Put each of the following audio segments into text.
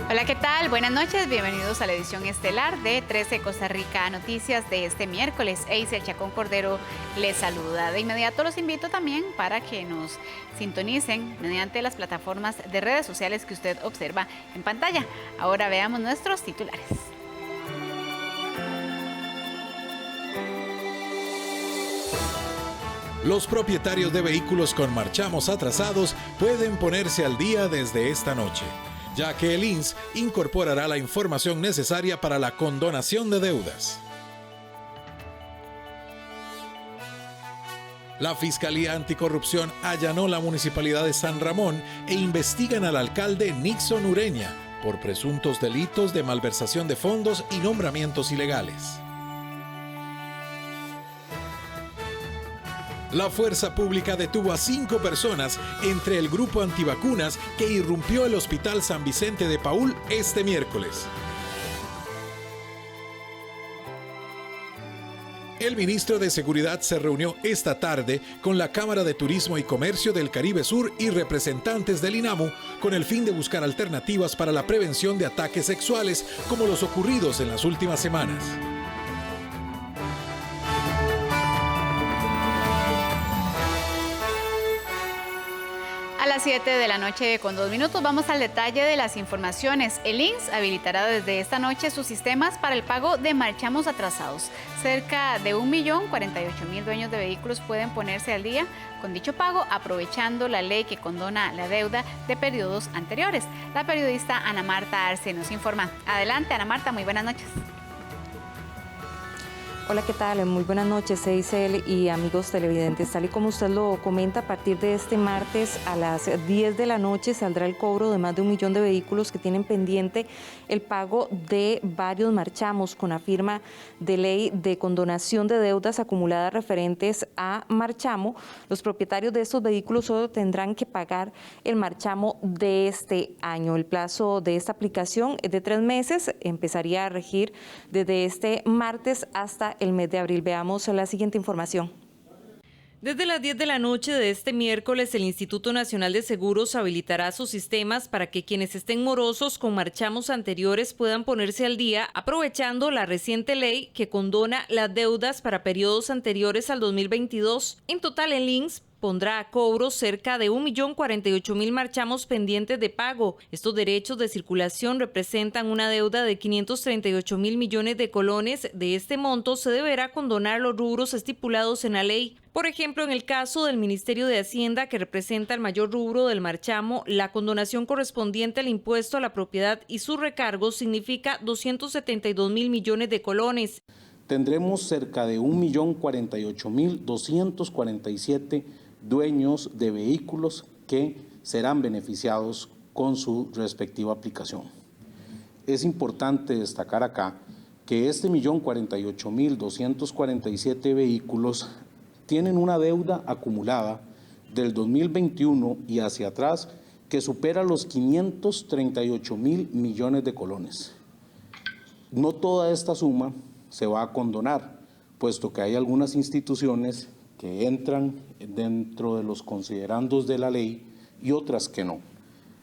Hola, ¿qué tal? Buenas noches, bienvenidos a la edición estelar de 13 Costa Rica Noticias de este miércoles. Eisel Chacón Cordero les saluda. De inmediato los invito también para que nos sintonicen mediante las plataformas de redes sociales que usted observa en pantalla. Ahora veamos nuestros titulares. Los propietarios de vehículos con marchamos atrasados pueden ponerse al día desde esta noche, ya que el INS incorporará la información necesaria para la condonación de deudas. La Fiscalía Anticorrupción allanó la Municipalidad de San Ramón e investigan al alcalde Nixon Ureña por presuntos delitos de malversación de fondos y nombramientos ilegales. La fuerza pública detuvo a 5 personas entre el grupo antivacunas que irrumpió el Hospital San Vicente de Paúl este miércoles. El ministro de Seguridad se reunió esta tarde con la Cámara de Turismo y Comercio del Caribe Sur y representantes del INAMU con el fin de buscar alternativas para la prevención de ataques sexuales como los ocurridos en las últimas semanas. A las 7 de la noche con 2 minutos vamos al detalle de las informaciones. El INS habilitará desde esta noche sus sistemas para el pago de marchamos atrasados. Cerca de 1.048.000 dueños de vehículos pueden ponerse al día con dicho pago aprovechando la ley que condona la deuda de periodos anteriores. La periodista Ana Marta Arce nos informa. Adelante, Ana Marta, muy buenas noches. Hola, ¿qué tal? Muy buenas noches, Eisel y amigos televidentes. Tal y como usted lo comenta, a partir de este martes a las 10 de la noche saldrá el cobro de más de 1 millón de vehículos que tienen pendiente el pago de varios marchamos con la firma de ley de condonación de deudas acumuladas referentes a marchamo. Los propietarios de estos vehículos solo tendrán que pagar el marchamo de este año. El plazo de esta aplicación es de 3 meses, empezaría a regir desde este martes hasta el mes de abril. Veamos la siguiente información. Desde las 10 de la noche de este miércoles, el Instituto Nacional de Seguros habilitará sus sistemas para que quienes estén morosos con marchamos anteriores puedan ponerse al día, aprovechando la reciente ley que condona las deudas para periodos anteriores al 2022. En total, el INS pondrá a cobro cerca de 1.048.000 marchamos pendientes de pago. Estos derechos de circulación representan una deuda de 538.000 millones de colones. De este monto se deberá condonar los rubros estipulados en la ley. Por ejemplo, en el caso del Ministerio de Hacienda, que representa el mayor rubro del marchamo, la condonación correspondiente al impuesto a la propiedad y sus recargos significa 272.000 millones de colones. Tendremos cerca de 1.048.247 dueños de vehículos que serán beneficiados con su respectiva aplicación. Es importante destacar acá que este 1.048.247 vehículos tienen una deuda acumulada del 2021 y hacia atrás que supera los 538.000 millones de colones. No toda esta suma se va a condonar, puesto que hay algunas instituciones que entran dentro de los considerandos de la ley y otras que no.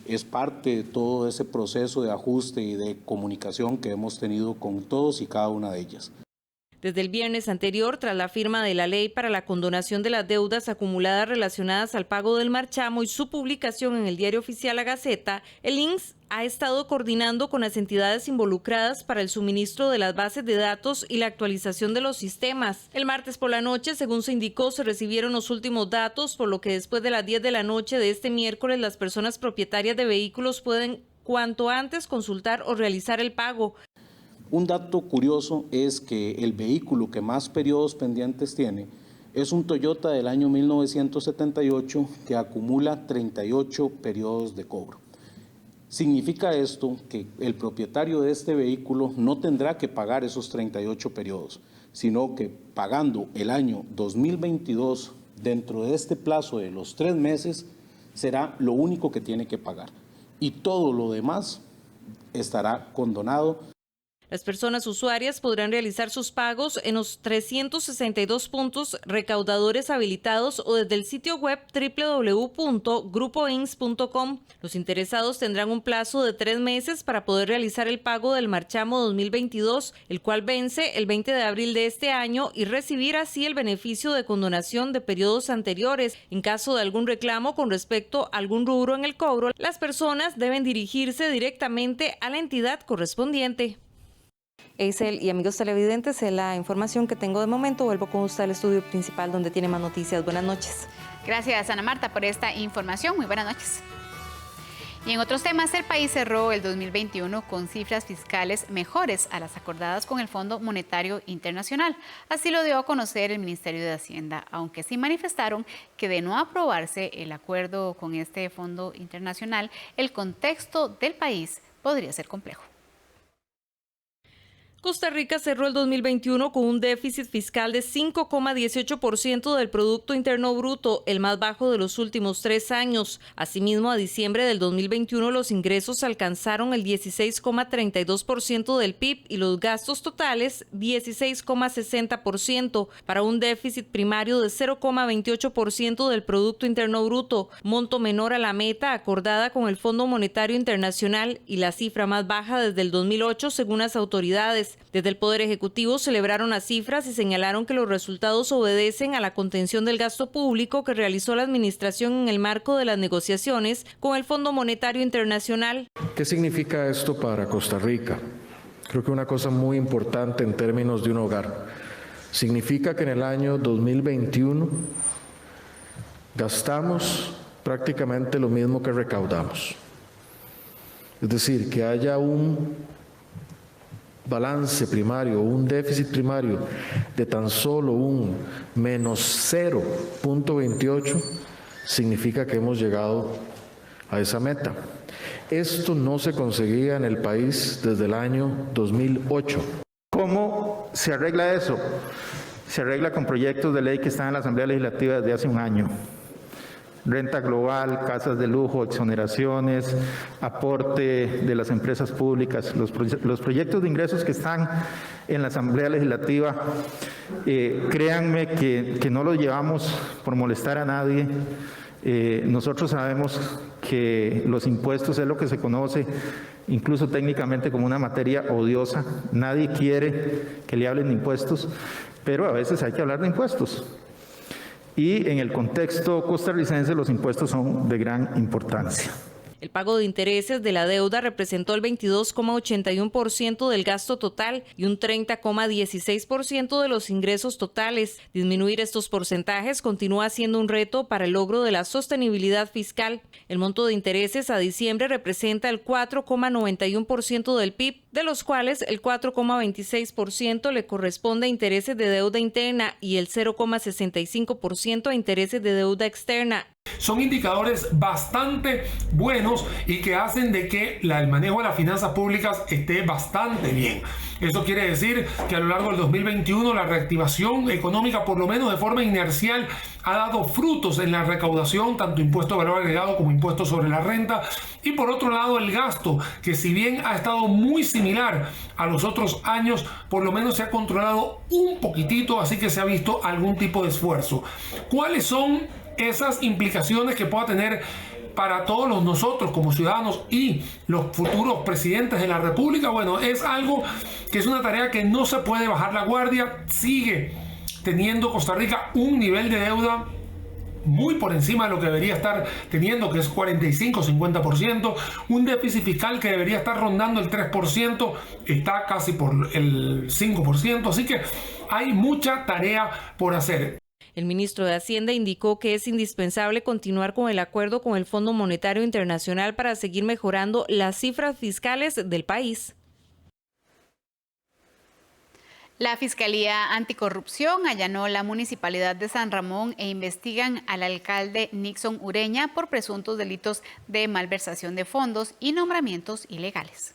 Es parte de todo ese proceso de ajuste y de comunicación que hemos tenido con todos y cada una de ellas. Desde el viernes anterior, tras la firma de la ley para la condonación de las deudas acumuladas relacionadas al pago del marchamo y su publicación en el Diario Oficial La Gaceta, el INS ha estado coordinando con las entidades involucradas para el suministro de las bases de datos y la actualización de los sistemas. El martes por la noche, según se indicó, se recibieron los últimos datos, por lo que después de las 10 de la noche de este miércoles, las personas propietarias de vehículos pueden cuanto antes consultar o realizar el pago. Un dato curioso es que el vehículo que más periodos pendientes tiene es un Toyota del año 1978 que acumula 38 periodos de cobro. Significa esto que el propietario de este vehículo no tendrá que pagar esos 38 periodos, sino que pagando el año 2022 dentro de este plazo de los 3 meses será lo único que tiene que pagar y todo lo demás estará condonado. Las personas usuarias podrán realizar sus pagos en los 362 puntos recaudadores habilitados o desde el sitio web www.grupoins.com. Los interesados tendrán un plazo de 3 meses para poder realizar el pago del marchamo 2022, el cual vence el 20 de abril de este año, y recibir así el beneficio de condonación de periodos anteriores. En caso de algún reclamo con respecto a algún rubro en el cobro, las personas deben dirigirse directamente a la entidad correspondiente. Eisel y amigos televidentes, es la información que tengo de momento. Vuelvo con usted al estudio principal donde tiene más noticias. Buenas noches. Gracias, Ana Marta, por esta información. Muy buenas noches. Y en otros temas, el país cerró el 2021 con cifras fiscales mejores a las acordadas con el Fondo Monetario Internacional. Así lo dio a conocer el Ministerio de Hacienda, aunque sí manifestaron que de no aprobarse el acuerdo con este Fondo Internacional, el contexto del país podría ser complejo. Costa Rica cerró el 2021 con un déficit fiscal de 5,18% del Producto Interno Bruto, el más bajo de los últimos 3 años. Asimismo, a diciembre del 2021 los ingresos alcanzaron el 16,32% del PIB y los gastos totales 16,60%, para un déficit primario de 0,28% del Producto Interno Bruto, monto menor a la meta acordada con el Fondo Monetario Internacional y la cifra más baja desde el 2008 según las autoridades. Desde el Poder Ejecutivo celebraron las cifras y señalaron que los resultados obedecen a la contención del gasto público que realizó la administración en el marco de las negociaciones con el Fondo Monetario Internacional. ¿Qué significa esto para Costa Rica? Creo que una cosa muy importante en términos de un hogar. Significa que en el año 2021 gastamos prácticamente lo mismo que recaudamos. Es decir, que haya un balance primario, un déficit primario de tan solo un menos 0,28, significa que hemos llegado a esa meta. Esto no se conseguía en el país desde el año 2008. ¿Cómo se arregla eso? Se arregla con proyectos de ley que están en la Asamblea Legislativa desde hace un año. Renta global, casas de lujo, exoneraciones, aporte de las empresas públicas, los proyectos de ingresos que están en la Asamblea Legislativa, créanme que no los llevamos por molestar a nadie. Nosotros sabemos que los impuestos es lo que se conoce incluso técnicamente como una materia odiosa. Nadie quiere que le hablen de impuestos, pero a veces hay que hablar de impuestos. Y en el contexto costarricense los impuestos son de gran importancia. El pago de intereses de la deuda representó el 22,81% del gasto total y un 30,16% de los ingresos totales. Disminuir estos porcentajes continúa siendo un reto para el logro de la sostenibilidad fiscal. El monto de intereses a diciembre representa el 4,91% del PIB, de los cuales el 4,26% le corresponde a intereses de deuda interna y el 0,65% a intereses de deuda externa. Son indicadores bastante buenos y que hacen de que el manejo de las finanzas públicas esté bastante bien. Eso quiere decir que a lo largo del 2021 la reactivación económica, por lo menos de forma inercial, ha dado frutos en la recaudación, tanto impuesto de valor agregado como impuesto sobre la renta. Y por otro lado el gasto, que si bien ha estado muy similar a los otros años, por lo menos se ha controlado un poquitito, así que se ha visto algún tipo de esfuerzo. ¿Cuáles son esas implicaciones que pueda tener para todos nosotros como ciudadanos y los futuros presidentes de la República? Bueno, es algo que es una tarea que no se puede bajar la guardia. Sigue teniendo Costa Rica un nivel de deuda muy por encima de lo que debería estar teniendo, que es 45-50%, un déficit fiscal que debería estar rondando el 3%, está casi por el 5%, así que hay mucha tarea por hacer. El ministro de Hacienda indicó que es indispensable continuar con el acuerdo con el Fondo Monetario Internacional para seguir mejorando las cifras fiscales del país. La Fiscalía Anticorrupción allanó la Municipalidad de San Ramón e investigan al alcalde Nixon Ureña por presuntos delitos de malversación de fondos y nombramientos ilegales.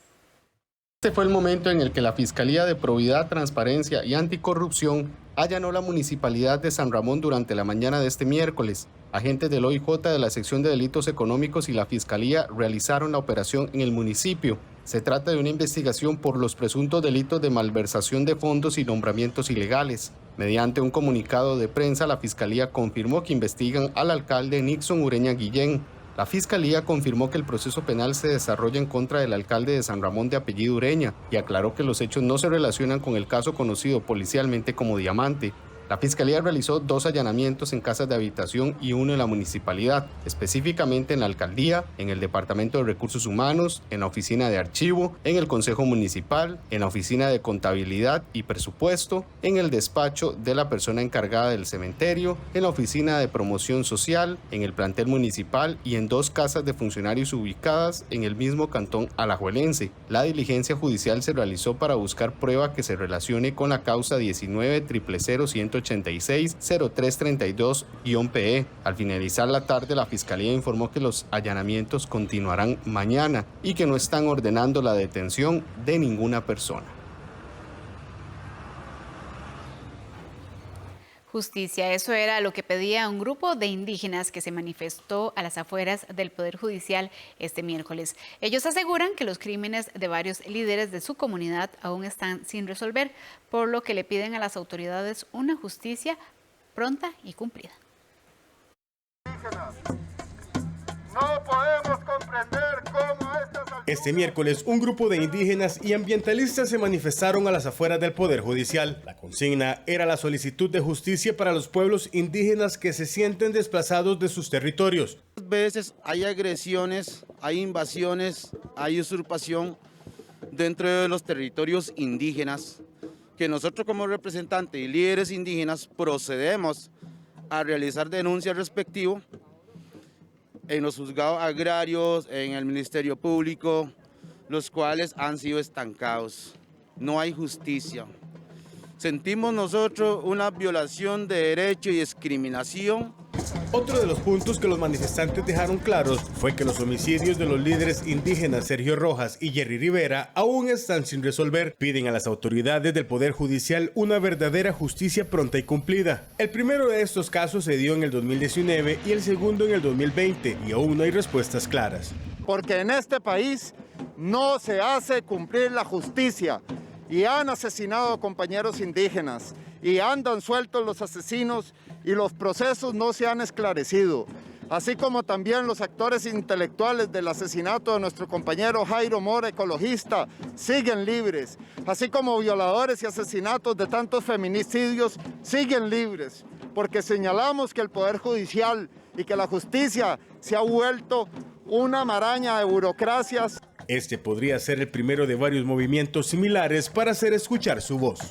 Este fue el momento en el que la Fiscalía de Probidad, Transparencia y Anticorrupción allanó la Municipalidad de San Ramón durante la mañana de este miércoles. Agentes del OIJ de la Sección de Delitos Económicos y la Fiscalía realizaron la operación en el municipio. Se trata de una investigación por los presuntos delitos de malversación de fondos y nombramientos ilegales. Mediante un comunicado de prensa, la Fiscalía confirmó que investigan al alcalde Nixon Ureña Guillén. La Fiscalía confirmó que el proceso penal se desarrolla en contra del alcalde de San Ramón de apellido Ureña y aclaró que los hechos no se relacionan con el caso conocido policialmente como Diamante. La Fiscalía realizó 2 allanamientos en casas de habitación y 1 en la municipalidad, específicamente en la alcaldía, en el Departamento de Recursos Humanos, en la oficina de archivo, en el Consejo Municipal, en la oficina de contabilidad y presupuesto, en el despacho de la persona encargada del cementerio, en la oficina de promoción social, en el plantel municipal y en 2 casas de funcionarios ubicadas en el mismo cantón alajuelense. La diligencia judicial se realizó para buscar prueba que se relacione con la causa 19-00186-0332-PE. Al finalizar la tarde, la Fiscalía informó que los allanamientos continuarán mañana y que no están ordenando la detención de ninguna persona. Justicia, eso era lo que pedía un grupo de indígenas que se manifestó a las afueras del Poder Judicial este miércoles. Ellos aseguran que los crímenes de varios líderes de su comunidad aún están sin resolver, por lo que le piden a las autoridades una justicia pronta y cumplida. No podemos comprender cómo Este miércoles, un grupo de indígenas y ambientalistas se manifestaron a las afueras del Poder Judicial. La consigna era la solicitud de justicia para los pueblos indígenas que se sienten desplazados de sus territorios. A veces hay agresiones, hay invasiones, hay usurpación dentro de los territorios indígenas, que nosotros como representantes y líderes indígenas procedemos a realizar denuncias respectivas en los juzgados agrarios, en el Ministerio Público, los cuales han sido estancados. No hay justicia. Sentimos nosotros una violación de derecho y discriminación. Otro de los puntos que los manifestantes dejaron claros fue que los homicidios de los líderes indígenas Sergio Rojas y Jerry Rivera aún están sin resolver. Piden a las autoridades del Poder Judicial una verdadera justicia pronta y cumplida. El primero de estos casos se dio en el 2019 y el segundo en el 2020 y aún no hay respuestas claras. Porque en este país no se hace cumplir la justicia y han asesinado a compañeros indígenas y andan sueltos los asesinos y los procesos no se han esclarecido, así como también los actores intelectuales del asesinato de nuestro compañero Jairo Mora, ecologista, siguen libres, así como violadores y asesinatos de tantos feminicidios siguen libres, porque señalamos que el Poder Judicial y que la justicia se ha vuelto una maraña de burocracias. Este podría ser el primero de varios movimientos similares para hacer escuchar su voz.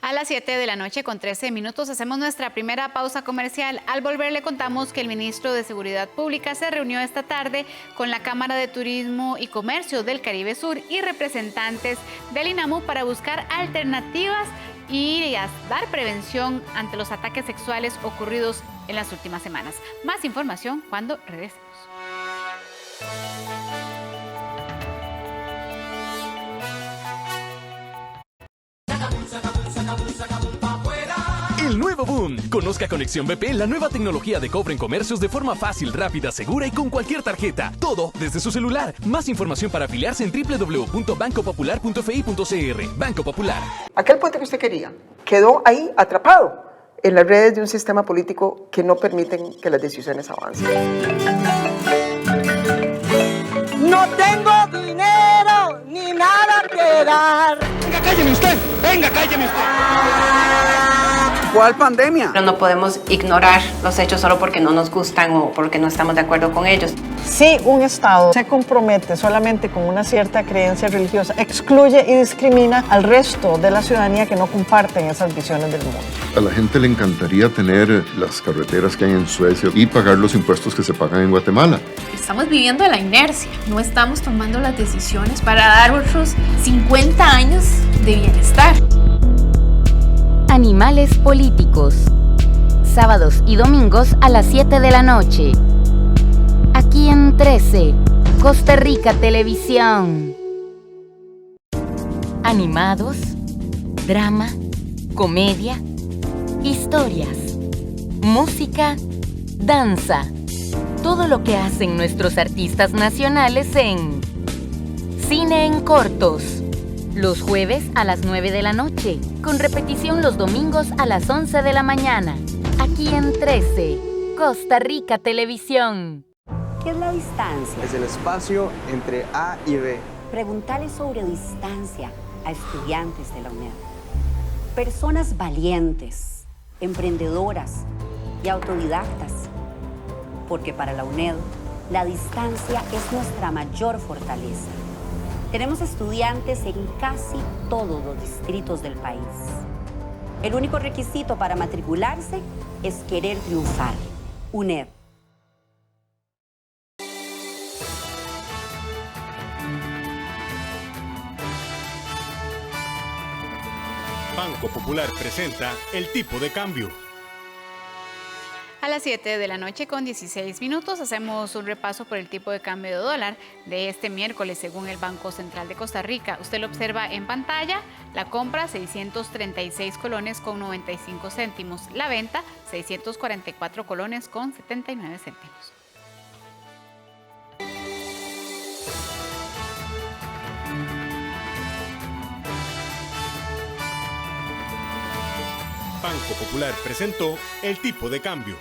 A las 7 de la noche con 13 minutos hacemos nuestra primera pausa comercial. Al volver le contamos que el ministro de Seguridad Pública se reunió esta tarde con la Cámara de Turismo y Comercio del Caribe Sur y representantes del INAMU para buscar alternativas y dar prevención ante los ataques sexuales ocurridos en las últimas semanas. Más información cuando regresemos. El nuevo boom. Conozca Conexión BP, la nueva tecnología de cobro en comercios de forma fácil, rápida, segura y con cualquier tarjeta. Todo desde su celular. Más información para afiliarse en www.bancopopular.fi.cr. Banco Popular. Aquel puente que usted quería quedó ahí atrapado en las redes de un sistema político que no permiten que las decisiones avancen. No tengo dinero ni nada que dar. Venga, cálleme usted. Venga, cálleme usted. ¿Cuál pandemia? Pero no podemos ignorar los hechos solo porque no nos gustan o porque no estamos de acuerdo con ellos. Si un Estado se compromete solamente con una cierta creencia religiosa, excluye y discrimina al resto de la ciudadanía que no comparten esas visiones del mundo. A la gente le encantaría tener las carreteras que hay en Suecia y pagar los impuestos que se pagan en Guatemala. Estamos viviendo de la inercia, no estamos tomando las decisiones para dar otros 50 años de bienestar. Animales políticos. Sábados y domingos a las 7 de la noche. Aquí en 13, Costa Rica Televisión. Animados, drama, comedia, historias, música, danza. Todo lo que hacen nuestros artistas nacionales en Cine en cortos. Los jueves a las 9 de la noche, con repetición los domingos a las 11 de la mañana. Aquí en 13, Costa Rica Televisión. ¿Qué es la distancia? Es el espacio entre A y B. Preguntarle sobre distancia a estudiantes de la UNED. Personas valientes, emprendedoras y autodidactas. Porque para la UNED, la distancia es nuestra mayor fortaleza. Tenemos estudiantes en casi todos los distritos del país. El único requisito para matricularse es querer triunfar. UNED. Banco Popular presenta El Tipo de Cambio. A las 7 de la noche con 16 minutos hacemos un repaso por el tipo de cambio de dólar de este miércoles según el Banco Central de Costa Rica. Usted lo observa en pantalla, la compra 636 colones con 95 céntimos, la venta 644 colones con 79 céntimos. Banco Popular presentó El Tipo de Cambio.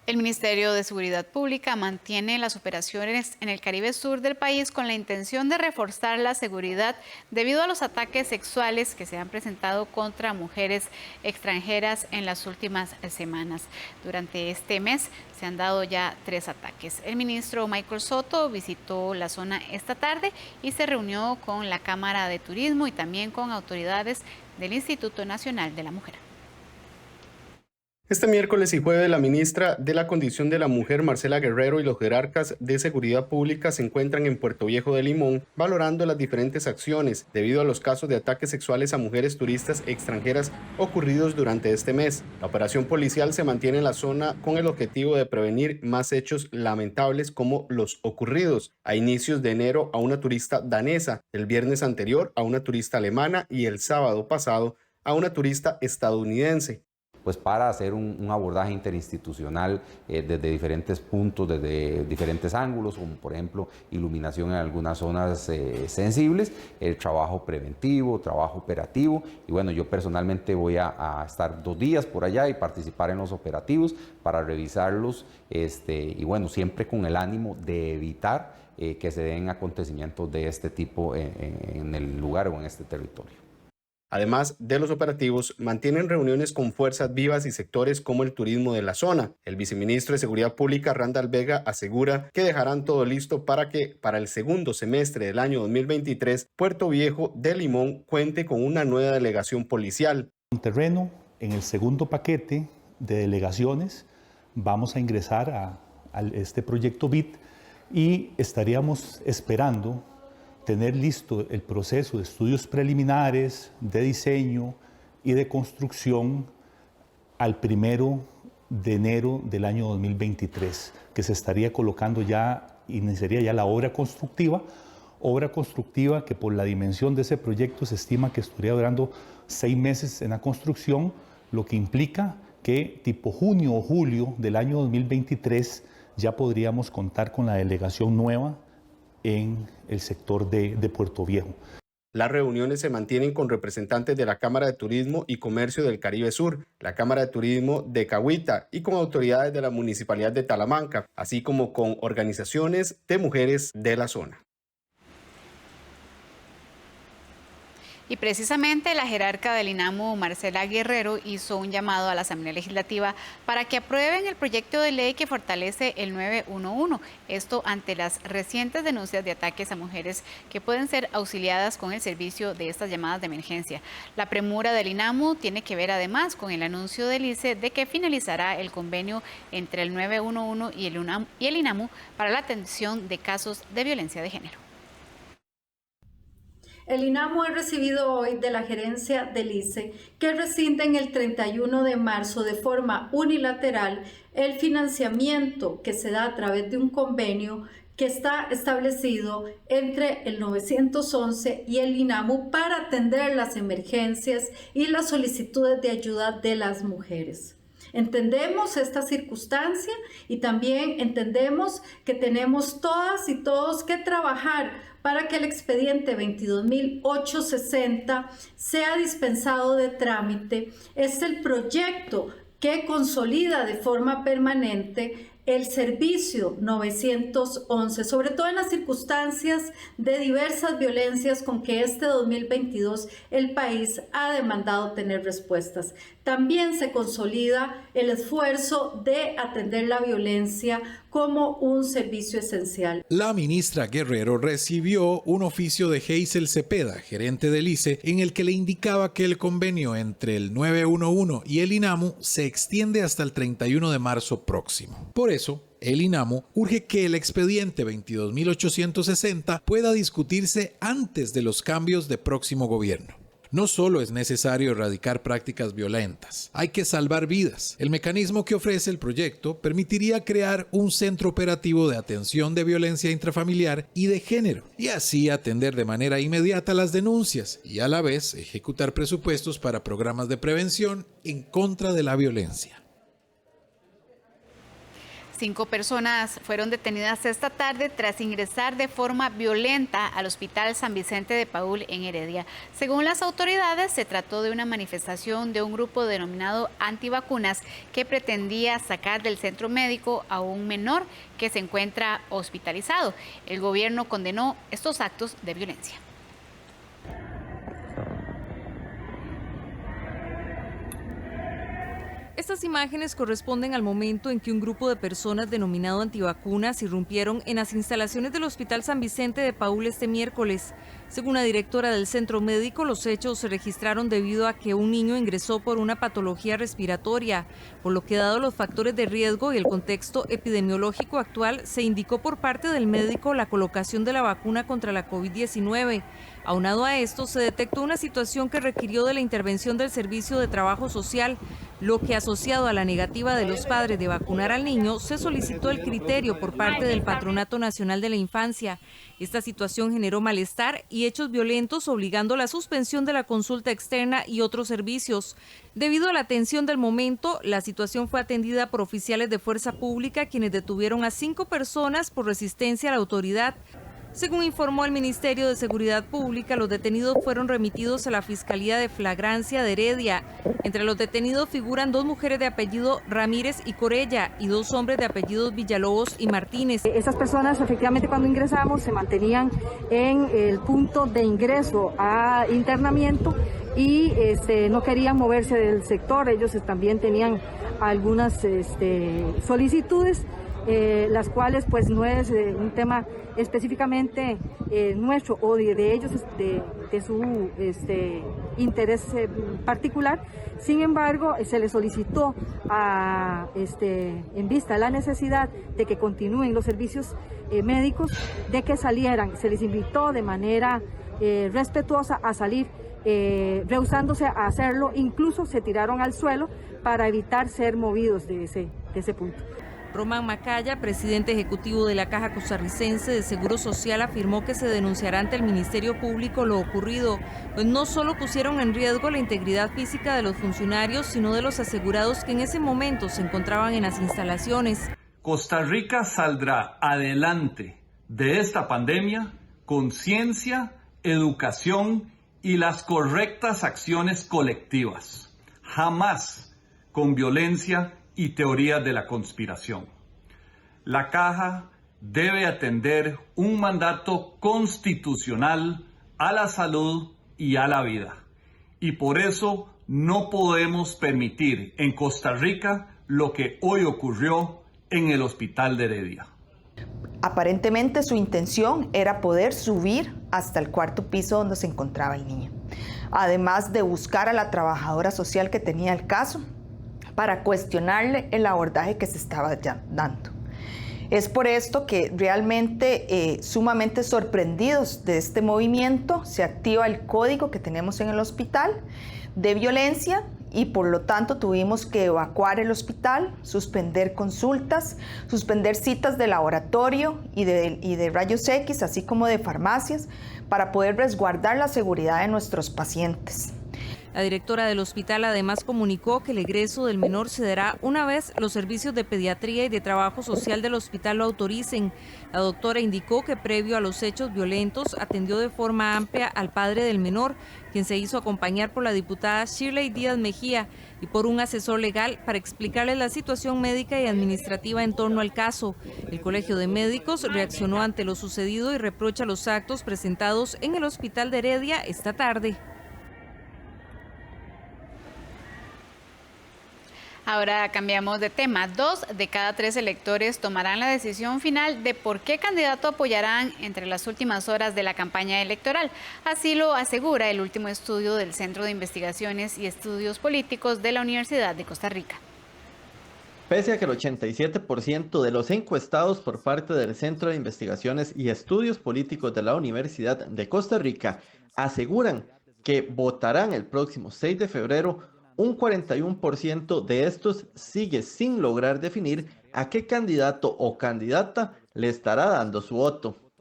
El Ministerio de Seguridad Pública mantiene las operaciones en el Caribe Sur del país con la intención de reforzar la seguridad debido a los ataques sexuales que se han presentado contra mujeres extranjeras en las últimas semanas. Durante este mes se han dado ya 3 ataques. El ministro Michael Soto visitó la zona esta tarde y se reunió con la Cámara de Turismo y también con autoridades del Instituto Nacional de la Mujer. Este miércoles y jueves, la ministra de la Condición de la Mujer, Marcela Guerrero, y los jerarcas de Seguridad Pública se encuentran en Puerto Viejo de Limón valorando las diferentes acciones debido a los casos de ataques sexuales a mujeres turistas extranjeras ocurridos durante este mes. La operación policial se mantiene en la zona con el objetivo de prevenir más hechos lamentables como los ocurridos a inicios de enero a una turista danesa, el viernes anterior a una turista alemana y el sábado pasado a una turista estadounidense. Pues para hacer un abordaje interinstitucional desde diferentes puntos, desde diferentes ángulos, como por ejemplo iluminación en algunas zonas sensibles, el trabajo preventivo, trabajo operativo, y bueno, yo personalmente voy a estar 2 días por allá y participar en los operativos para revisarlos, y bueno, siempre con el ánimo de evitar que se den acontecimientos de este tipo en el lugar o en este territorio. Además de los operativos, mantienen reuniones con fuerzas vivas y sectores como el turismo de la zona. El viceministro de Seguridad Pública, Randall Vega, asegura que dejarán todo listo para que para el segundo semestre del año 2023, Puerto Viejo de Limón cuente con una nueva delegación policial. En terreno, en el segundo paquete de delegaciones, vamos a ingresar a este proyecto BIT y estaríamos esperando tener listo el proceso de estudios preliminares, de diseño y de construcción al 1 de enero del año 2023, que se estaría colocando ya, iniciaría ya la obra constructiva que por la dimensión de ese proyecto se estima que estaría durando 6 meses en la construcción, lo que implica que tipo junio o julio del año 2023 ya podríamos contar con la delegación nueva en el sector de Puerto Viejo. Las reuniones se mantienen con representantes de la Cámara de Turismo y Comercio del Caribe Sur, la Cámara de Turismo de Cahuita y con autoridades de la Municipalidad de Talamanca, así como con organizaciones de mujeres de la zona. Y precisamente la jerarca del INAMU, Marcela Guerrero, hizo un llamado a la Asamblea Legislativa para que aprueben el proyecto de ley que fortalece el 911. Esto ante las recientes denuncias de ataques a mujeres que pueden ser auxiliadas con el servicio de estas llamadas de emergencia. La premura del INAMU tiene que ver además con el anuncio del ICE de que finalizará el convenio entre el 911 y el INAMU para la atención de casos de violencia de género. El INAMU ha recibido hoy de la gerencia del ICE que rescinden el 31 de marzo de forma unilateral el financiamiento que se da a través de un convenio que está establecido entre el 911 y el INAMU para atender las emergencias y las solicitudes de ayuda de las mujeres. Entendemos esta circunstancia y también entendemos que tenemos todas y todos que trabajar para que el expediente 22.860 sea dispensado de trámite. Es el proyecto que consolida de forma permanente el servicio 911, sobre todo en las circunstancias de diversas violencias con que este 2022 el país ha demandado tener respuestas. También se consolida el esfuerzo de atender la violencia como un servicio esencial. La ministra Guerrero recibió un oficio de Hazel Cepeda, gerente del ICE, en el que le indicaba que el convenio entre el 911 y el INAMU se extiende hasta el 31 de marzo próximo. Por eso, el INAMU urge que el expediente 22.860 pueda discutirse antes de los cambios de próximo gobierno. No solo es necesario erradicar prácticas violentas, hay que salvar vidas. El mecanismo que ofrece el proyecto permitiría crear un centro operativo de atención de violencia intrafamiliar y de género, y así atender de manera inmediata las denuncias y a la vez ejecutar presupuestos para programas de prevención en contra de la violencia. 5 personas fueron detenidas esta tarde tras ingresar de forma violenta al Hospital San Vicente de Paúl en Heredia. Según las autoridades, se trató de una manifestación de un grupo denominado antivacunas que pretendía sacar del centro médico a un menor que se encuentra hospitalizado. El gobierno condenó estos actos de violencia. Estas imágenes corresponden al momento en que un grupo de personas denominado antivacunas irrumpieron en las instalaciones del Hospital San Vicente de Paúl este miércoles. Según la directora del centro médico, los hechos se registraron debido a que un niño ingresó por una patología respiratoria, por lo que dado los factores de riesgo y el contexto epidemiológico actual, se indicó por parte del médico la colocación de la vacuna contra la COVID-19. Aunado a esto, se detectó una situación que requirió de la intervención del Servicio de Trabajo Social, lo que asociado a la negativa de los padres de vacunar al niño, se solicitó el criterio por parte del Patronato Nacional de la Infancia. Esta situación generó malestar y hechos violentos, obligando a la suspensión de la consulta externa y otros servicios. Debido a la tensión del momento, la situación fue atendida por oficiales de fuerza pública, quienes detuvieron a 5 personas por resistencia a la autoridad. Según informó el Ministerio de Seguridad Pública, los detenidos fueron remitidos a la Fiscalía de Flagrancia de Heredia. Entre los detenidos figuran 2 mujeres de apellido Ramírez y Corella y 2 hombres de apellidos Villalobos y Martínez. Estas personas efectivamente cuando ingresamos se mantenían en el punto de ingreso a internamiento y no querían moverse del sector. Ellos también tenían algunas solicitudes, las cuales pues no es un tema específicamente nuestro o de ellos, de su interés particular. Sin embargo, se les solicitó en vista de la necesidad de que continúen los servicios médicos, de que salieran. Se les invitó de manera respetuosa a salir, rehusándose a hacerlo. Incluso se tiraron al suelo para evitar ser movidos de ese punto. Román Macaya, presidente ejecutivo de la Caja Costarricense de Seguro Social, afirmó que se denunciará ante el Ministerio Público lo ocurrido, pues no solo pusieron en riesgo la integridad física de los funcionarios, sino de los asegurados que en ese momento se encontraban en las instalaciones. Costa Rica saldrá adelante de esta pandemia con ciencia, educación y las correctas acciones colectivas, jamás con violencia y teorías de la conspiración. La Caja debe atender un mandato constitucional a la salud y a la vida. Y por eso no podemos permitir en Costa Rica lo que hoy ocurrió en el Hospital de Heredia. Aparentemente su intención era poder subir hasta el 4º piso donde se encontraba el niño, además de buscar a la trabajadora social que tenía el caso para cuestionarle el abordaje que se estaba dando. Es por esto que realmente sumamente sorprendidos de este movimiento, se activa el código que tenemos en el hospital de violencia y por lo tanto tuvimos que evacuar el hospital, suspender consultas, suspender citas de laboratorio y de rayos X, así como de farmacias, para poder resguardar la seguridad de nuestros pacientes. La directora del hospital además comunicó que el egreso del menor se dará una vez los servicios de pediatría y de trabajo social del hospital lo autoricen. La doctora indicó que previo a los hechos violentos atendió de forma amplia al padre del menor, quien se hizo acompañar por la diputada Shirley Díaz Mejía y por un asesor legal para explicarle la situación médica y administrativa en torno al caso. El Colegio de Médicos reaccionó ante lo sucedido y reprocha los actos presentados en el hospital de Heredia esta tarde. Ahora cambiamos de tema. 2 de cada 3 electores tomarán la decisión final de por qué candidato apoyarán entre las últimas horas de la campaña electoral. Así lo asegura el último estudio del Centro de Investigaciones y Estudios Políticos de la Universidad de Costa Rica. Pese a que el 87% de los encuestados por parte del Centro de Investigaciones y Estudios Políticos de la Universidad de Costa Rica aseguran que votarán el próximo 6 de febrero, un 41% de estos sigue sin lograr definir a qué candidato o candidata le estará dando su voto.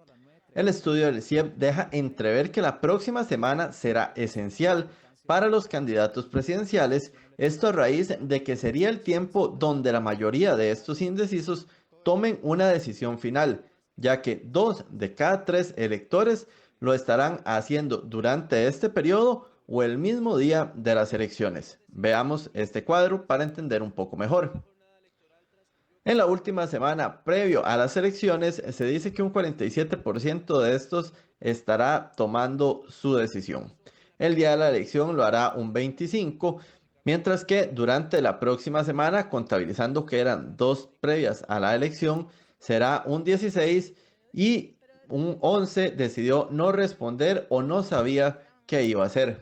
El estudio del CIEP deja entrever que la próxima semana será esencial para los candidatos presidenciales, esto a raíz de que sería el tiempo donde la mayoría de estos indecisos tomen una decisión final, ya que 2 de cada 3 electores lo estarán haciendo durante este periodo o el mismo día de las elecciones. Veamos este cuadro para entender un poco mejor. En la última semana previo a las elecciones se dice que un 47% de estos estará tomando su decisión. El día de la elección lo hará un 25%, mientras que durante la próxima semana, contabilizando que eran 2 previas a la elección, será un 16% y un 11% decidió no responder o no sabía qué iba a hacer.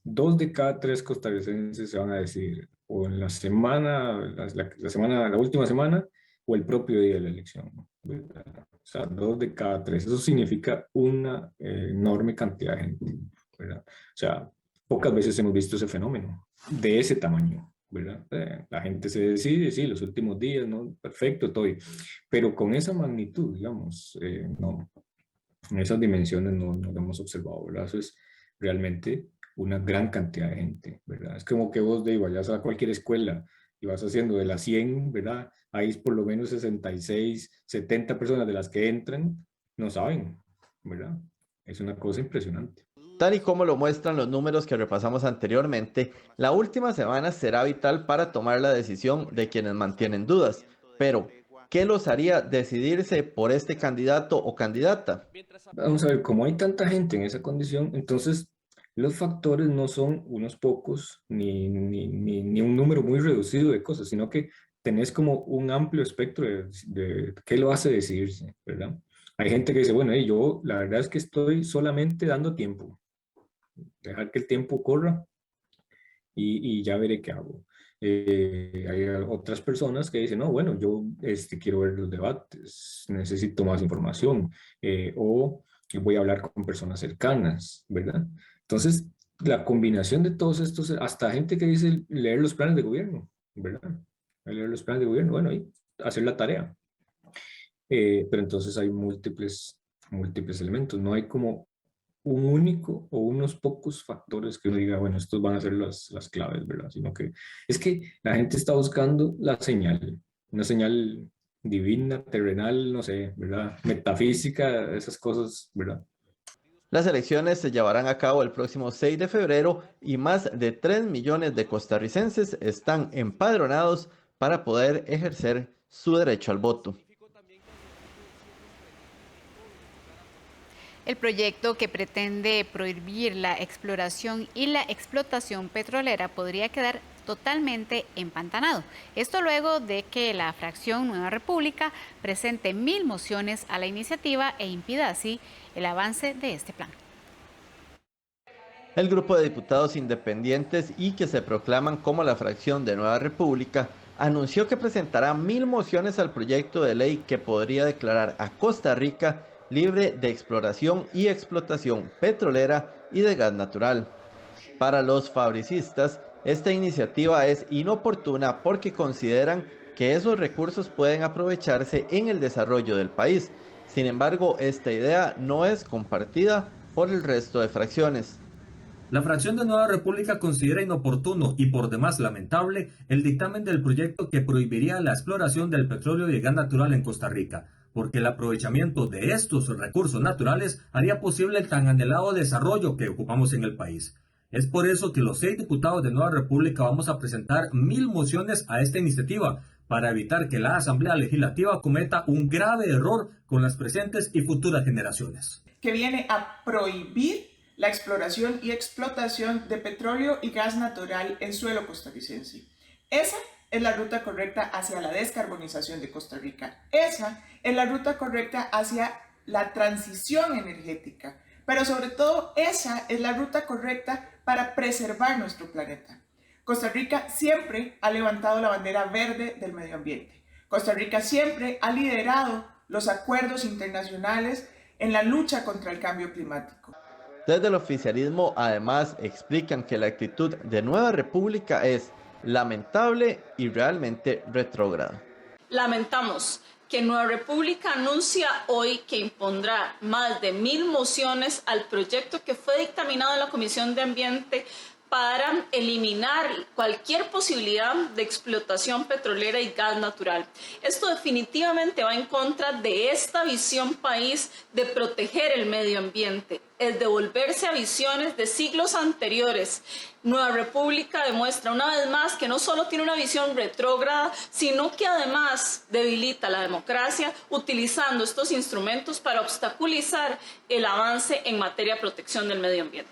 2 de cada 3 costarricenses se van a decidir o en la semana, la última semana o el propio día de la elección, ¿verdad? O sea, 2 de cada 3. Eso significa una enorme cantidad de gente, ¿verdad? O sea, pocas veces hemos visto ese fenómeno de ese tamaño, ¿verdad? La gente se decide, sí, los últimos días, ¿no? Perfecto, todo. Pero con esa magnitud, digamos, no, en esas dimensiones no lo hemos observado, ¿verdad? Eso es realmente una gran cantidad de gente, ¿verdad? Es como que vos vayas a cualquier escuela y vas haciendo de las 100, ¿verdad? Hay por lo menos 66, 70 personas de las que entran, no saben, ¿verdad? Es una cosa impresionante. Tal y como lo muestran los números que repasamos anteriormente, la última semana será vital para tomar la decisión de quienes mantienen dudas. Pero, ¿qué los haría decidirse por este candidato o candidata? Vamos a ver, como hay tanta gente en esa condición, entonces los factores no son unos pocos ni un número muy reducido de cosas, sino que tenés como un amplio espectro de qué lo hace decidirse, ¿verdad? Hay gente que dice, bueno, yo la verdad es que estoy solamente dando tiempo, dejar que el tiempo corra y ya veré qué hago. Hay otras personas que dicen, no, bueno, yo quiero ver los debates, necesito más información, o voy a hablar con personas cercanas, ¿verdad? Entonces, la combinación de todos estos, hasta gente que dice leer los planes de gobierno, ¿verdad? Leer los planes de gobierno, bueno, y hacer la tarea. Pero entonces hay múltiples elementos, no hay como un único o unos pocos factores que uno diga, bueno, estos van a ser las claves, ¿verdad? Sino que es que la gente está buscando la señal, una señal divina, terrenal, no sé, ¿verdad? Metafísica, esas cosas, ¿verdad? Las elecciones se llevarán a cabo el próximo 6 de febrero y más de 3 millones de costarricenses están empadronados para poder ejercer su derecho al voto. El proyecto que pretende prohibir la exploración y la explotación petrolera podría quedar totalmente empantanado. Esto luego de que la fracción Nueva República presente 1000 mociones a la iniciativa e impida así el avance de este plan. El grupo de diputados independientes y que se proclaman como la fracción de Nueva República anunció que presentará 1000 mociones al proyecto de ley que podría declarar a Costa Rica libre de exploración y explotación petrolera y de gas natural. Para los fabricistas, esta iniciativa es inoportuna porque consideran que esos recursos pueden aprovecharse en el desarrollo del país. Sin embargo, esta idea no es compartida por el resto de fracciones. La fracción de Nueva República considera inoportuno y por demás lamentable el dictamen del proyecto que prohibiría la exploración del petróleo y el gas natural en Costa Rica, porque el aprovechamiento de estos recursos naturales haría posible el tan anhelado desarrollo que ocupamos en el país. Es por eso que los 6 diputados de Nueva República vamos a presentar 1000 mociones a esta iniciativa, para evitar que la Asamblea Legislativa cometa un grave error con las presentes y futuras generaciones. Que viene a prohibir la exploración y explotación de petróleo y gas natural en suelo costarricense. Esa es la ruta correcta hacia la descarbonización de Costa Rica. Esa es la ruta correcta hacia la transición energética. Pero sobre todo, esa es la ruta correcta para preservar nuestro planeta. Costa Rica siempre ha levantado la bandera verde del medio ambiente. Costa Rica siempre ha liderado los acuerdos internacionales en la lucha contra el cambio climático. Desde el oficialismo, además, explican que la actitud de Nueva República es lamentable y realmente retrógrada. Lamentamos que Nueva República anuncia hoy que impondrá más de 1000 mociones al proyecto que fue dictaminado en la Comisión de Ambiente para eliminar cualquier posibilidad de explotación petrolera y gas natural. Esto definitivamente va en contra de esta visión país de proteger el medio ambiente, es devolverse a visiones de siglos anteriores. Nueva República demuestra una vez más que no solo tiene una visión retrógrada, sino que además debilita la democracia utilizando estos instrumentos para obstaculizar el avance en materia de protección del medio ambiente.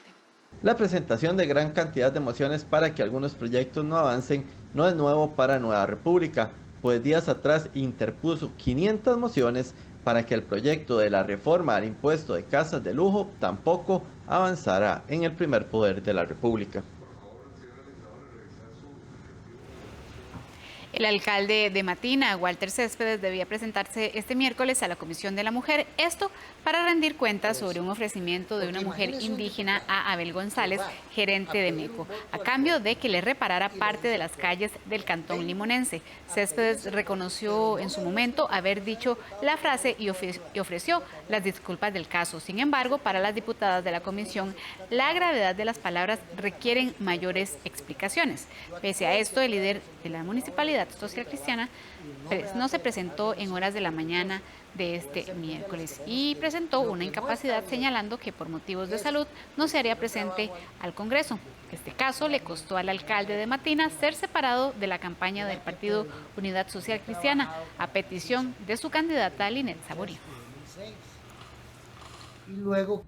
La presentación de gran cantidad de mociones para que algunos proyectos no avancen no es nuevo para Nueva República, pues días atrás interpuso 500 mociones para que el proyecto de la reforma al impuesto de casas de lujo tampoco avanzara en el primer poder de la República. El alcalde de Matina, Walter Céspedes, debía presentarse este miércoles a la Comisión de la Mujer, esto para rendir cuentas sobre un ofrecimiento de una mujer indígena a Abel González, gerente de MECO, a cambio de que le reparara parte de las calles del cantón limonense. Céspedes reconoció en su momento haber dicho la frase y ofreció las disculpas del caso. Sin embargo, para las diputadas de la comisión, la gravedad de las palabras requieren mayores explicaciones. Pese a esto, el líder de la municipalidad social cristiana no se presentó en horas de la mañana de este miércoles y presentó una incapacidad señalando que por motivos de salud no se haría presente al Congreso. Este caso le costó al alcalde de Matina ser separado de la campaña del Partido Unidad Social Cristiana a petición de su candidata Linet Saborío. Y luego,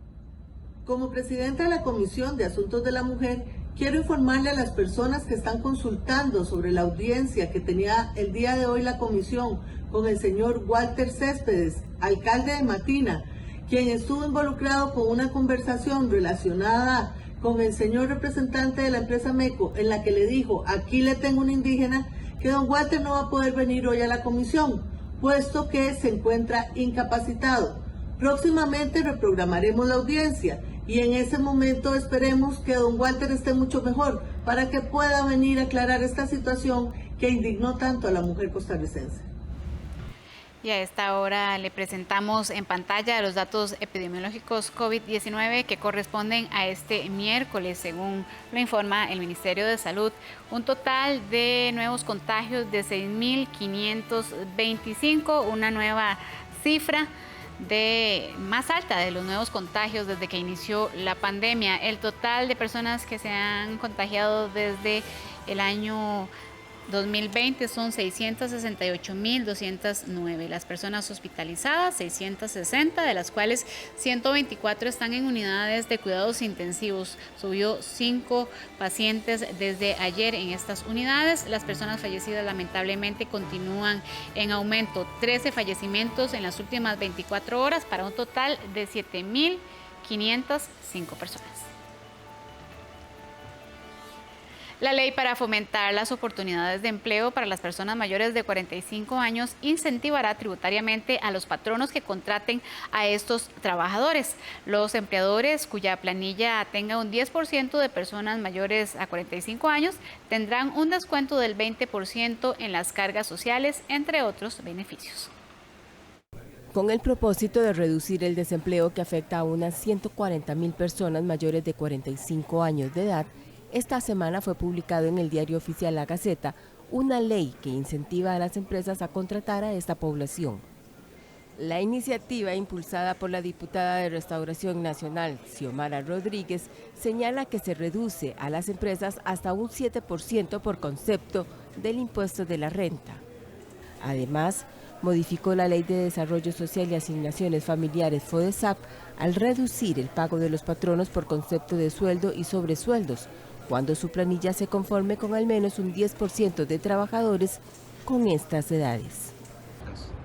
como presidenta de la Comisión de Asuntos de la Mujer, quiero informarle a las personas que están consultando sobre la audiencia que tenía el día de hoy la comisión con el señor Walter Céspedes, alcalde de Matina, quien estuvo involucrado con una conversación relacionada con el señor representante de la empresa MECO, en la que le dijo, aquí le tengo un indígena, que don Walter no va a poder venir hoy a la comisión, puesto que se encuentra incapacitado. Próximamente reprogramaremos la audiencia y en ese momento esperemos que don Walter esté mucho mejor para que pueda venir a aclarar esta situación que indignó tanto a la mujer costarricense. Y a esta hora le presentamos en pantalla los datos epidemiológicos COVID-19 que corresponden a este miércoles, según lo informa el Ministerio de Salud. Un total de nuevos contagios de 6.525, una nueva cifra de más alta de los nuevos contagios desde que inició la pandemia. El total de personas que se han contagiado desde el año 2020 son 668.209. Las personas hospitalizadas, 660, de las cuales 124 están en unidades de cuidados intensivos. Subió 5 pacientes desde ayer en estas unidades. Las personas fallecidas lamentablemente continúan en aumento. 13 fallecimientos en las últimas 24 horas para un total de 7.505 personas. La ley para fomentar las oportunidades de empleo para las personas mayores de 45 años incentivará tributariamente a los patronos que contraten a estos trabajadores. Los empleadores cuya planilla tenga un 10% de personas mayores a 45 años tendrán un descuento del 20% en las cargas sociales, entre otros beneficios. con el propósito de reducir el desempleo que afecta a unas 140.000 personas mayores de 45 años de edad. Esta semana fue publicado en el Diario Oficial La Gaceta una ley que incentiva a las empresas a contratar a esta población. La iniciativa, impulsada por la diputada de Restauración Nacional, Xiomara Rodríguez, señala que se reduce a las empresas hasta un 7% por concepto del impuesto de la renta. Además, modificó la Ley de Desarrollo Social y Asignaciones Familiares FODESAP al reducir el pago de los patronos por concepto de sueldo y sobresueldos, cuando su planilla se conforme con al menos un 10% de trabajadores con estas edades.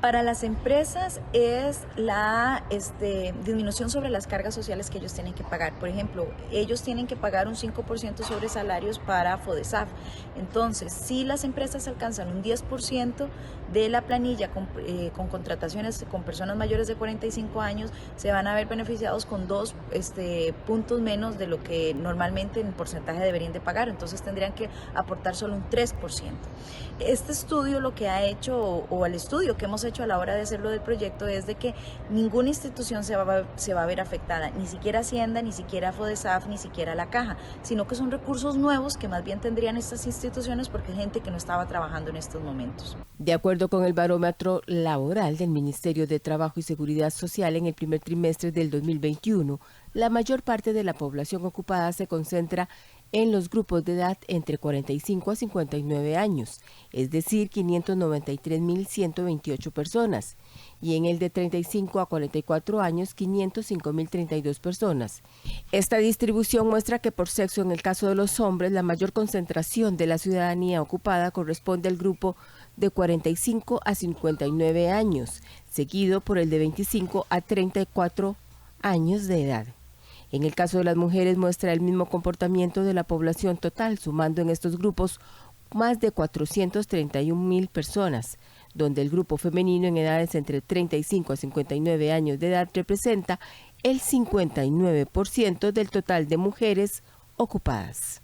Para las empresas es la disminución sobre las cargas sociales que ellos tienen que pagar. Por ejemplo, ellos tienen que pagar un 5% sobre salarios para FODESAF. Entonces, si las empresas alcanzan un 10% de la planilla con contrataciones con personas mayores de 45 años, se van a ver beneficiados con 2 puntos menos de lo que normalmente en porcentaje deberían de pagar. Entonces, tendrían que aportar solo un 3%. Este estudio lo que ha hecho, o el estudio que hemos hecho a la hora de hacerlo del proyecto, es de que ninguna institución se va a ver afectada, ni siquiera Hacienda, ni siquiera FODESAF, ni siquiera la Caja, sino que son recursos nuevos que más bien tendrían estas instituciones porque hay gente que no estaba trabajando en estos momentos. De acuerdo con el barómetro laboral del Ministerio de Trabajo y Seguridad Social, en el primer trimestre del 2021, la mayor parte de la población ocupada se concentra en los grupos de edad entre 45 a 59 años, es decir, 593.128 personas, y en el de 35 a 44 años, 505.032 personas. Esta distribución muestra que por sexo, en el caso de los hombres, la mayor concentración de la ciudadanía ocupada corresponde al grupo de 45 a 59 años, seguido por el de 25 a 34 años de edad. En el caso de las mujeres muestra el mismo comportamiento de la población total, sumando en estos grupos más de 431.000 personas, donde el grupo femenino en edades entre 35 a 59 años de edad representa el 59% del total de mujeres ocupadas.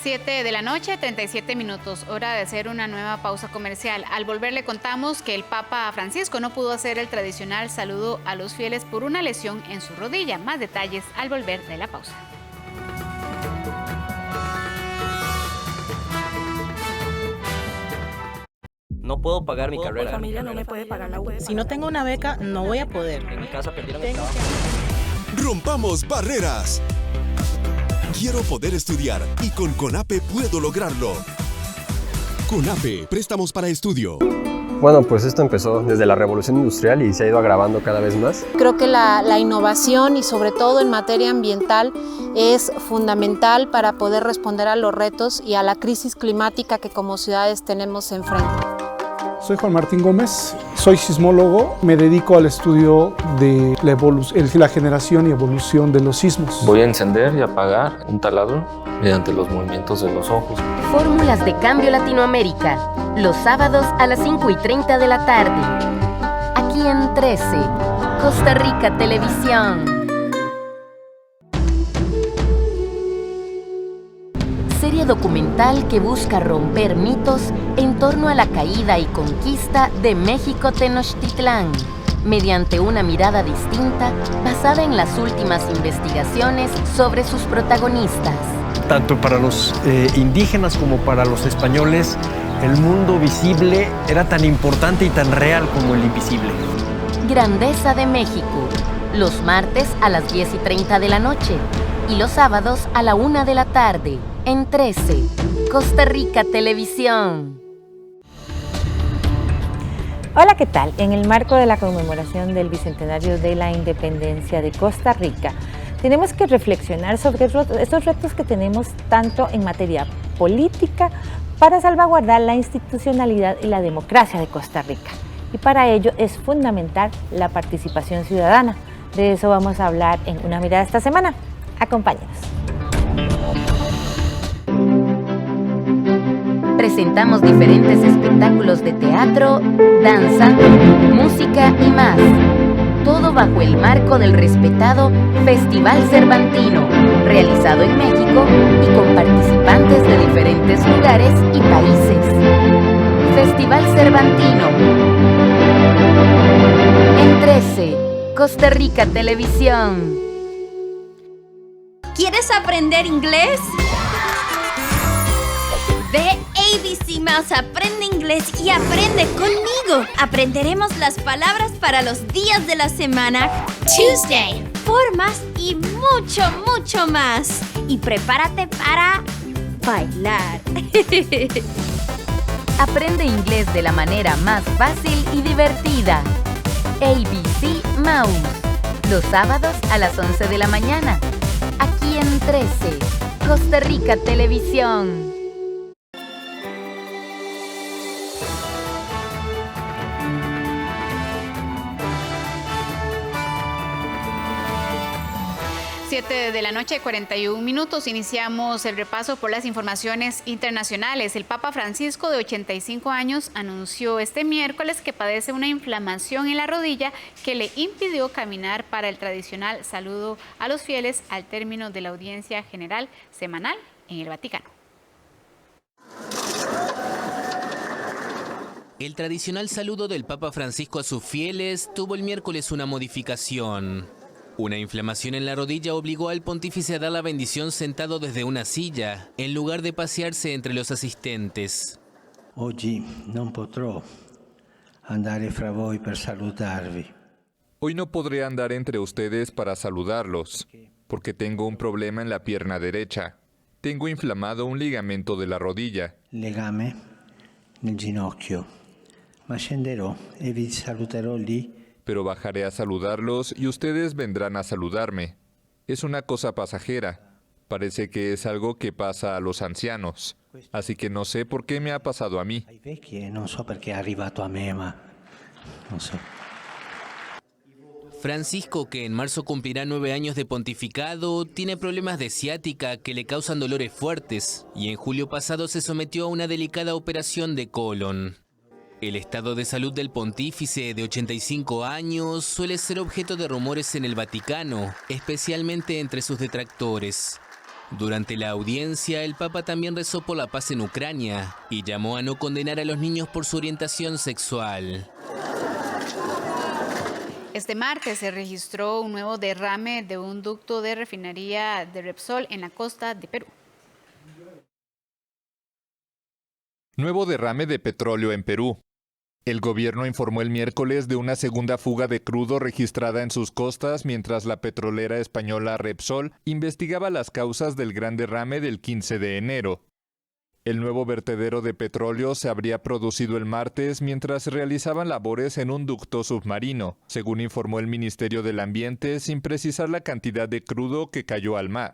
7 de la noche, 37 minutos, hora de hacer una nueva pausa comercial. Al volver le contamos que el Papa Francisco no pudo hacer el tradicional saludo a los fieles por una lesión en su rodilla. Más detalles al volver de la pausa. No puedo pagar mi carrera. Mi familia no me puede pagar la U. Si no tengo una beca, no voy a poder. En mi casa perdieron el trabajo. Rompamos barreras. Quiero poder estudiar y con CONAPE puedo lograrlo. CONAPE, préstamos para estudio. Bueno, pues esto empezó desde la revolución industrial y se ha ido agravando cada vez más. Creo que la innovación y sobre todo en materia ambiental es fundamental para poder responder a los retos y a la crisis climática que como ciudades tenemos enfrente. Soy Juan Martín Gómez, soy sismólogo, me dedico al estudio de la generación y evolución de los sismos. Voy a encender y apagar un taladro mediante los movimientos de los ojos. Fórmulas de Cambio Latinoamérica, los sábados a las 5:30 de la tarde. Aquí en 13, Costa Rica Televisión. Serie documental que busca romper mitos en torno a la caída y conquista de México Tenochtitlán, mediante una mirada distinta basada en las últimas investigaciones sobre sus protagonistas. Tanto para los indígenas como para los españoles, el mundo visible era tan importante y tan real como el invisible. Grandeza de México, los martes a las 10:30 de la noche y los sábados a la 1 de la tarde. En 13, Costa Rica Televisión. Hola, ¿qué tal? En el marco de la conmemoración del Bicentenario de la Independencia de Costa Rica, tenemos que reflexionar sobre estos retos que tenemos tanto en materia política para salvaguardar la institucionalidad y la democracia de Costa Rica. Y para ello es fundamental la participación ciudadana. De eso vamos a hablar en Una Mirada esta semana. Acompáñenos. Presentamos diferentes espectáculos de teatro, danza, música y más. Todo bajo el marco del respetado Festival Cervantino, realizado en México y con participantes de diferentes lugares y países. Festival Cervantino. En 13, Costa Rica Televisión. ¿Quieres aprender inglés? Ve ABC Más, aprende inglés y aprende conmigo. Aprenderemos las palabras para los días de la semana, Tuesday, formas y mucho, mucho más. Y prepárate para bailar. Aprende inglés de la manera más fácil y divertida. ABC Mouse. Los sábados a las 11 de la mañana. Aquí en 13, Costa Rica Televisión. De la noche, 41 minutos. Iniciamos el repaso por las informaciones internacionales. El Papa Francisco, de 85 años, anunció este miércoles que padece una inflamación en la rodilla que le impidió caminar para el tradicional saludo a los fieles al término de la audiencia general semanal en el Vaticano. El tradicional saludo del Papa Francisco a sus fieles tuvo el miércoles una modificación. Una inflamación en la rodilla obligó al pontífice a dar la bendición sentado desde una silla, en lugar de pasearse entre los asistentes. Oggi non potrò andare fra voi per salutarvi. Hoy no podré andar entre ustedes para saludarlos, porque tengo un problema en la pierna derecha. Tengo inflamado un ligamento de la rodilla. Legame nel ginocchio. Ma scenderò e vi saluterò lì. Pero bajaré a saludarlos y ustedes vendrán a saludarme. Es una cosa pasajera. Parece que es algo que pasa a los ancianos. Así que no sé por qué me ha pasado a mí. Non so perché è arrivato a me, ma non so. Francisco, que en marzo cumplirá 9 años de pontificado, tiene problemas de ciática que le causan dolores fuertes y en julio pasado se sometió a una delicada operación de colon. El estado de salud del pontífice de 85 años suele ser objeto de rumores en el Vaticano, especialmente entre sus detractores. Durante la audiencia, el Papa también rezó por la paz en Ucrania y llamó a no condenar a los niños por su orientación sexual. Este martes se registró un nuevo derrame de un ducto de refinería de Repsol en la costa de Perú. Nuevo derrame de petróleo en Perú. El gobierno informó el miércoles de una segunda fuga de crudo registrada en sus costas mientras la petrolera española Repsol investigaba las causas del gran derrame del 15 de enero. El nuevo vertedero de petróleo se habría producido el martes mientras realizaban labores en un ducto submarino, según informó el Ministerio del Ambiente sin precisar la cantidad de crudo que cayó al mar.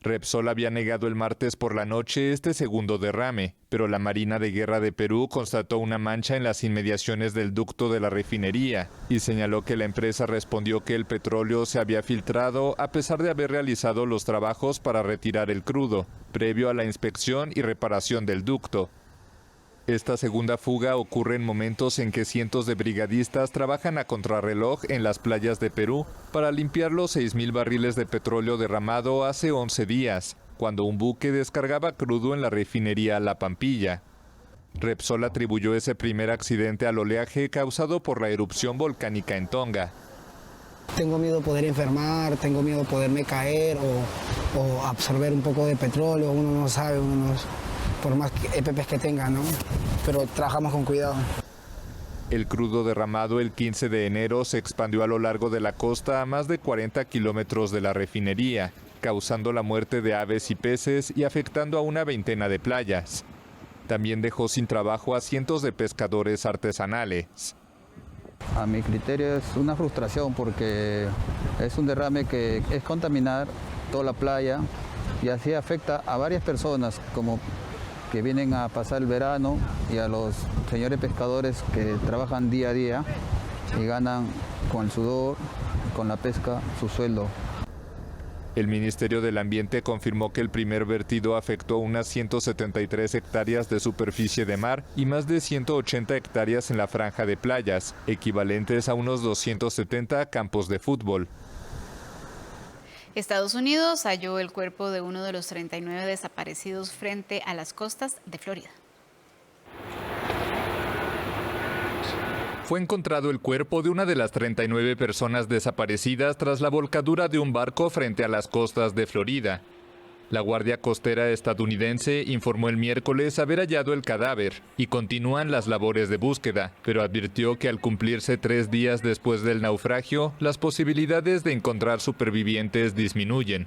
Repsol había negado el martes por la noche este segundo derrame, pero la Marina de Guerra de Perú constató una mancha en las inmediaciones del ducto de la refinería y señaló que la empresa respondió que el petróleo se había filtrado a pesar de haber realizado los trabajos para retirar el crudo, previo a la inspección y reparación del ducto. Esta segunda fuga ocurre en momentos en que cientos de brigadistas trabajan a contrarreloj en las playas de Perú para limpiar los 6.000 barriles de petróleo derramado hace 11 días, cuando un buque descargaba crudo en la refinería La Pampilla. Repsol atribuyó ese primer accidente al oleaje causado por la erupción volcánica en Tonga. Tengo miedo de poder enfermar, tengo miedo de poderme caer o absorber un poco de petróleo, uno no sabe, por más EPPs que tenga, ¿no? Pero trabajamos con cuidado. El crudo derramado el 15 de enero se expandió a lo largo de la costa a más de 40 kilómetros de la refinería, causando la muerte de aves y peces y afectando a una veintena de playas. También dejó sin trabajo a cientos de pescadores artesanales. A mi criterio es una frustración porque es un derrame que es contaminar toda la playa y así afecta a varias personas como que vienen a pasar el verano y a los señores pescadores que trabajan día a día y ganan con el sudor, con la pesca, su sueldo. El Ministerio del Ambiente confirmó que el primer vertido afectó unas 173 hectáreas de superficie de mar y más de 180 hectáreas en la franja de playas, equivalentes a unos 270 campos de fútbol. Estados Unidos halló el cuerpo de uno de los 39 desaparecidos frente a las costas de Florida. fue encontrado el cuerpo de una de las 39 personas desaparecidas tras la volcadura de un barco frente a las costas de Florida. La Guardia Costera estadounidense informó el miércoles haber hallado el cadáver y continúan las labores de búsqueda, pero advirtió que al cumplirse 3 días después del naufragio, las posibilidades de encontrar supervivientes disminuyen.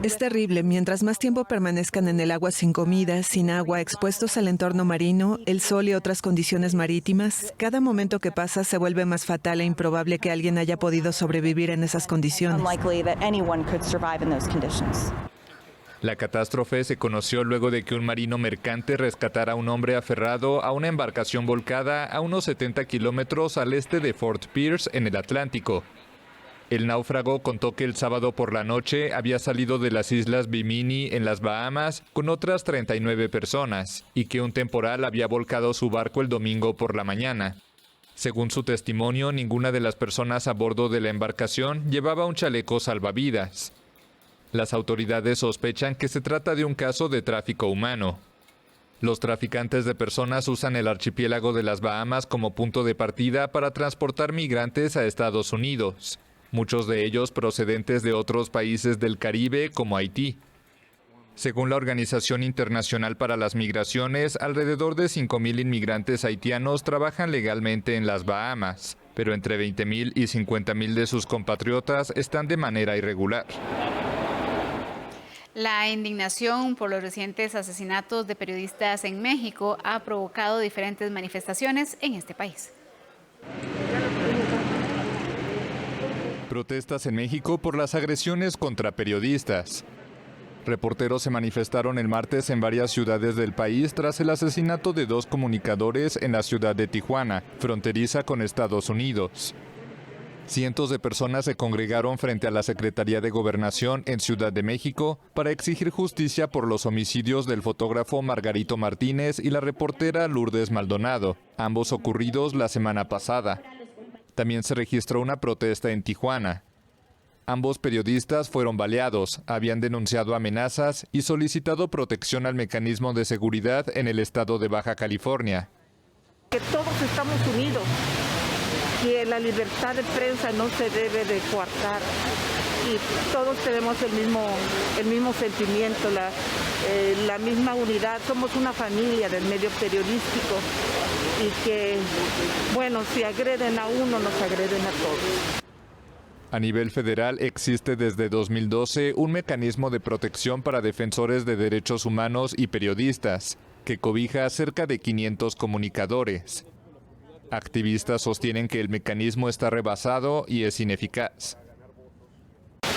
Es terrible. Mientras más tiempo permanezcan en el agua sin comida, sin agua, expuestos al entorno marino, el sol y otras condiciones marítimas, cada momento que pasa se vuelve más fatal e improbable que alguien haya podido sobrevivir en esas condiciones. La catástrofe se conoció luego de que un marino mercante rescatara a un hombre aferrado a una embarcación volcada a unos 70 kilómetros al este de Fort Pierce en el Atlántico. El náufrago contó que el sábado por la noche había salido de las islas Bimini en las Bahamas con otras 39 personas y que un temporal había volcado su barco el domingo por la mañana. Según su testimonio, ninguna de las personas a bordo de la embarcación llevaba un chaleco salvavidas. Las autoridades sospechan que se trata de un caso de tráfico humano. Los traficantes de personas usan el archipiélago de las Bahamas como punto de partida para transportar migrantes a Estados Unidos. Muchos de ellos procedentes de otros países del Caribe como Haití. Según la Organización Internacional para las Migraciones, alrededor de 5,000 inmigrantes haitianos trabajan legalmente en las Bahamas, pero entre 20,000 y 50,000 de sus compatriotas están de manera irregular. La indignación por los recientes asesinatos de periodistas en México ha provocado diferentes manifestaciones en este país. Protestas en México por las agresiones contra periodistas. Reporteros se manifestaron el martes en varias ciudades del país tras el asesinato de 2 comunicadores en la ciudad de Tijuana, fronteriza con Estados Unidos. Cientos de personas se congregaron frente a la Secretaría de Gobernación en Ciudad de México para exigir justicia por los homicidios del fotógrafo Margarito Martínez y la reportera Lourdes Maldonado, ambos ocurridos la semana pasada. También se registró una protesta en Tijuana. Ambos periodistas fueron baleados, habían denunciado amenazas y solicitado protección al mecanismo de seguridad en el estado de Baja California. Que todos estamos unidos, que la libertad de prensa no se debe de coartar y todos tenemos el mismo sentimiento, la misma unidad, somos una familia del medio periodístico. Y que, bueno, si agreden a uno, nos agreden a todos. A nivel federal existe desde 2012 un mecanismo de protección para defensores de derechos humanos y periodistas, que cobija a cerca de 500 comunicadores. Activistas sostienen que el mecanismo está rebasado y es ineficaz.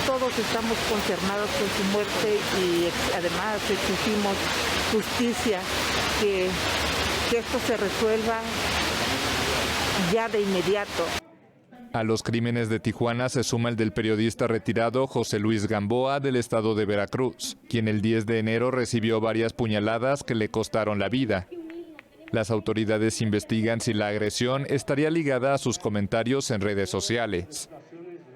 Todos estamos consternados con su muerte y además exigimos justicia, que esto se resuelva ya de inmediato. A los crímenes de Tijuana se suma el del periodista retirado José Luis Gamboa del estado de Veracruz, quien el 10 de enero recibió varias puñaladas que le costaron la vida. Las autoridades investigan si la agresión estaría ligada a sus comentarios en redes sociales.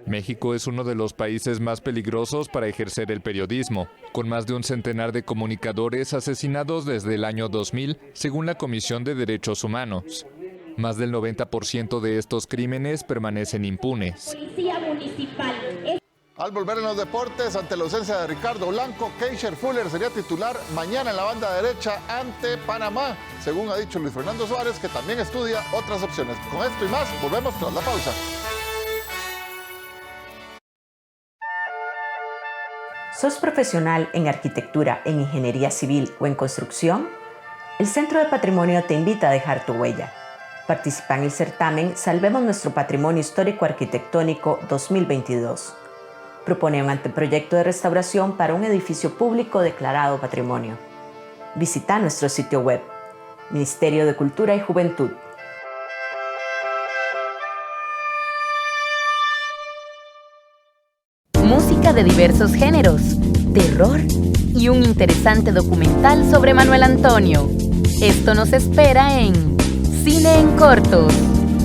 México es uno de los países más peligrosos para ejercer el periodismo, con más de un centenar de comunicadores asesinados desde el año 2000, según la Comisión de Derechos Humanos. Más del 90% de estos crímenes permanecen impunes. Al volver en los deportes, ante la ausencia de Ricardo Blanco, Keisher Fuller sería titular mañana en la banda derecha ante Panamá, según ha dicho Luis Fernando Suárez, que también estudia otras opciones. Con esto y más, volvemos tras la pausa. ¿Sos profesional en arquitectura, en ingeniería civil o en construcción? El Centro de Patrimonio te invita a dejar tu huella. Participa en el certamen Salvemos Nuestro Patrimonio Histórico Arquitectónico 2022. Propone un anteproyecto de restauración para un edificio público declarado patrimonio. Visita nuestro sitio web, Ministerio de Cultura y Juventud. Música de diversos géneros, terror y un interesante documental sobre Manuel Antonio. Esto nos espera en Cine en Cortos,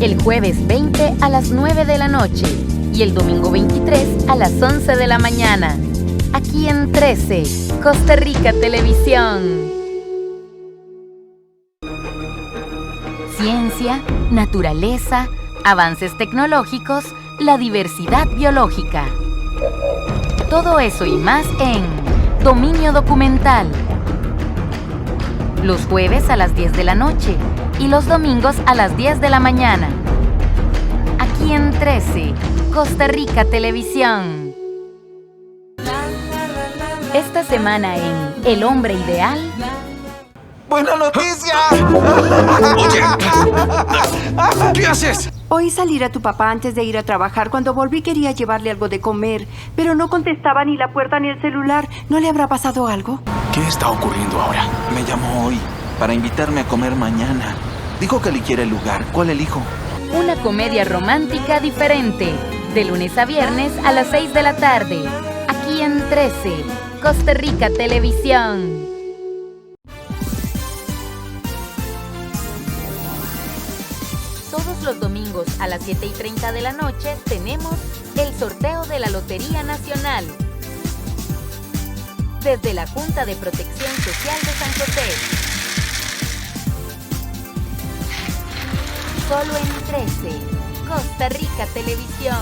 el jueves 20 a las 9 de la noche y el domingo 23 a las 11 de la mañana. Aquí en 13, Costa Rica Televisión. ciencia, naturaleza, avances tecnológicos, la diversidad biológica. Todo eso y más en Dominio Documental. Los jueves a las 10 de la noche y los domingos a las 10 de la mañana. Aquí en 13, Costa Rica Televisión. Esta semana en El Hombre Ideal. ¡Buena noticia! Oye, ¿qué haces? Oí salir a tu papá antes de ir a trabajar. Cuando volví quería llevarle algo de comer, pero no contestaba ni la puerta ni el celular. ¿No le habrá pasado algo? ¿Qué está ocurriendo ahora? Me llamó hoy para invitarme a comer mañana. Dijo que eligiera el lugar. ¿Cuál elijo? Una comedia romántica diferente. De lunes a viernes a las 6 de la tarde. Aquí en 13, Costa Rica Televisión. Todos los domingos a las 7:30 de la noche tenemos el sorteo de la Lotería Nacional. Desde la Junta de Protección Social de San José. Solo en 13, Costa Rica Televisión.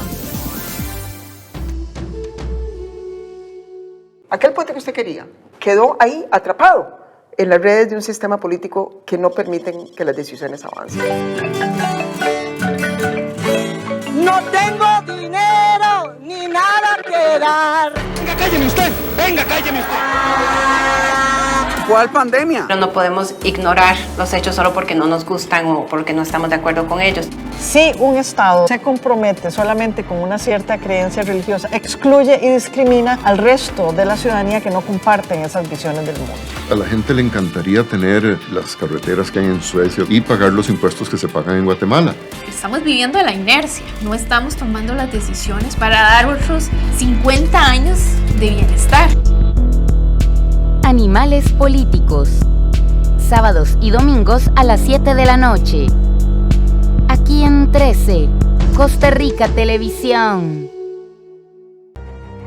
Aquel puente que usted quería quedó ahí atrapado en las redes de un sistema político que no permiten que las decisiones avancen. No tengo dinero ni nada que dar. Venga, cálleme usted. Venga, cálleme usted. ¿Cuál pandemia? Pero no podemos ignorar los hechos solo porque no nos gustan o porque no estamos de acuerdo con ellos. Si un Estado se compromete solamente con una cierta creencia religiosa, excluye y discrimina al resto de la ciudadanía que no comparten esas visiones del mundo. A la gente le encantaría tener las carreteras que hay en Suecia y pagar los impuestos que se pagan en Guatemala. Estamos viviendo de la inercia, no estamos tomando las decisiones para dar otros 50 años de bienestar. Animales políticos. Sábados y domingos a las 7 de la noche. Aquí en 13, Costa Rica Televisión.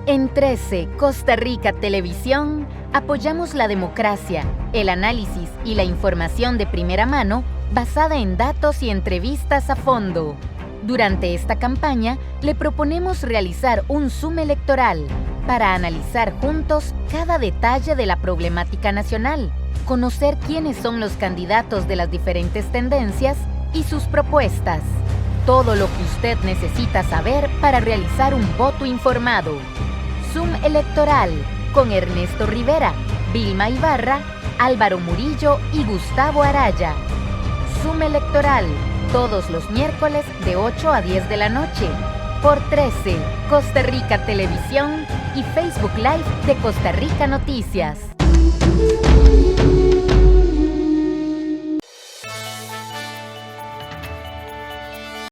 En 13, Costa Rica Televisión, apoyamos la democracia, el análisis y la información de primera mano basada en datos y entrevistas a fondo. Durante esta campaña, le proponemos realizar un Zoom electoral para analizar juntos cada detalle de la problemática nacional, conocer quiénes son los candidatos de las diferentes tendencias y sus propuestas. Todo lo que usted necesita saber para realizar un voto informado. Zoom electoral con Ernesto Rivera, Vilma Ibarra, Álvaro Murillo y Gustavo Araya. Zoom electoral todos los miércoles de 8 a 10 de la noche por 13, Costa Rica Televisión y Facebook Live de Costa Rica Noticias.